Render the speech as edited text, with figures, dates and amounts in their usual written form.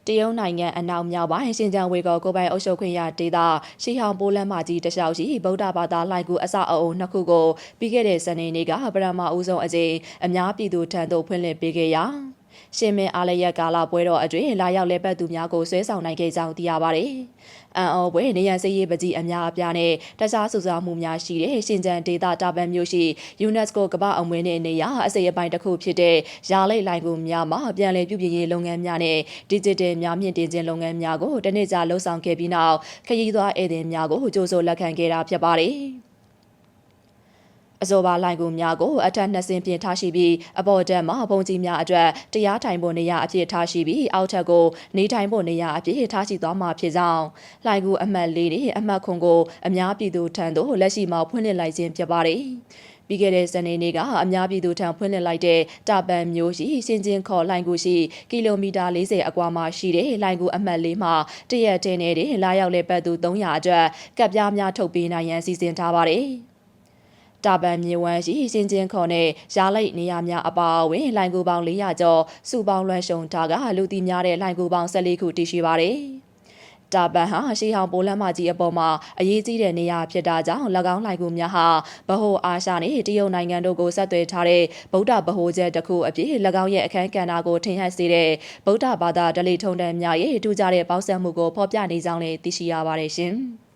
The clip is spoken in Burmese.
တရုတ်နိုင်ငံအနောက်မြောက်ပိုင်းရှင်ကျန်းဝေကောကိုပိုင်အုပ်ချုပ်ခွင့်ရဒေသရှီဟောင်ပိုးလမ်းမကြီးတလျှောက်ရှိဗုဒ္ဓဘာသာလှိုင်ကူအစအအုံနှစ်ခုကိုပြီးခဲ့တဲ့စနေနေ့ကပထမဦးဆုံးအကြိမ်အများပြည်သူထံသို့ဖွင့်လှစ်ပေးခဲ့ရာရှင်မင်းအားလျက်ကာလပွဲတော်အတွင်းလာရောက်လဲပတ်သူများကိုဆွဲဆောင်နိုင်ခဲ့ကြောင်းသိရပါတယ်။အန်အောပွဲနေရန်စရေးပကြီးအများအပြားနဲ့တခြားစုစားမှုများရှိတဲ့ရှင်ကျန်းဒေသတာပန်မြို့ရှိ UNESCO ကမ္ဘာ့အမွေနဲ့နေရာအစိပ်အပိုင်းတစ်ခုဖြစ်တဲ့ရာလိတ်လိုင်ကူများမှာပြန်လည်ပြုပြင်ရေးလုပ်ငန်းများနဲ့ Digital များမြင့်တင်ခြင်းလုပ်ငန်းများကိုတနေ့ကြာလှုပ်ဆောင်ခဲ့ပြီးနောက်ခရီးသွားဧည့်သည်များကိုကြိုဆိုလက်ခံခဲ့တာဖြစ်ပါတယ်။အဆိုပါလိုင်ကူများကိုအထက်2ဆင့်ပြင်ထားရှိပြီးအပေါ်တက်မှာဘုံကြီးများအတွက်တရားထိုင်ဖို့နေရာအဖြစ်ထားရှိပြီးအောက်ထပ်ကိုနေထိုင်ဖို့နေရာအဖြစ်ထားရှိသွားမှာဖြစ်ကြောင်းလိုင်ကူအမှတ်4နဲ့အမှတ်9ကိုအများပြည်သူထံသို့လက်ရှိမှာဖွင့်လှစ်လိုက်ခြင်းဖြစ်ပါတယ်။ပြီးခဲ့တဲ့စနေနေ့ကအများပြည်သူထံဖွင့်လှစ်လိုက်တဲ့တာပန်မျိုးရှိရှင်ကျင်းခေါ်လိုင်ကူရှိကီလိုမီတာ40အကွာမှာရှိတဲ့လိုင်ကူအမှတ်4မှာတရက်တင်းနေတဲ့လာရောက်လေပတ်သူ300အတွက်ကပ်ပြားများထုတ်ပေးနိုင်ရန်စီစဉ်ထားပါတယ်။တာပန်မြေဝမ်းရှိရှင်ကျင်းခေါ်နဲ့ရာလိတ်နေရာများအပါအဝင်လိုင်ကူပေါင်း400ကျော်စုပေါင်းလွှမ်းရှုံထားကလူတီများတဲ့လိုင်ကူပေါင်း14ခုတည်ရှိပါတယ်။တာပန်ဟာရှီဟောင်ပိုးလမ်းမကြီးအပေါ်မှာအရေးကြီးတဲ့နေရာဖြစ်တာကြောင့်၎င်းလိုင်ကူများဟာဗဟိုအာရှနဲ့တရုတ်နိုင်ငံတို့ကိုဆက်သွယ်ထားတဲ့ဗုဒ္ဓဗဟိုချက်တစ်ခုအဖြစ်၎င်းရဲ့အခမ်းကဏ္ဍကိုထင်ဟပ်စေတဲ့ဗုဒ္ဓဘာသာဓလေ့ထုံးတမ်းများရဲ့ထူးခြားတဲ့ပေါင်းစပ်မှုကိုဖော်ပြနေကြောင်းလည်းသိရှိရပါတယ်ရှင်။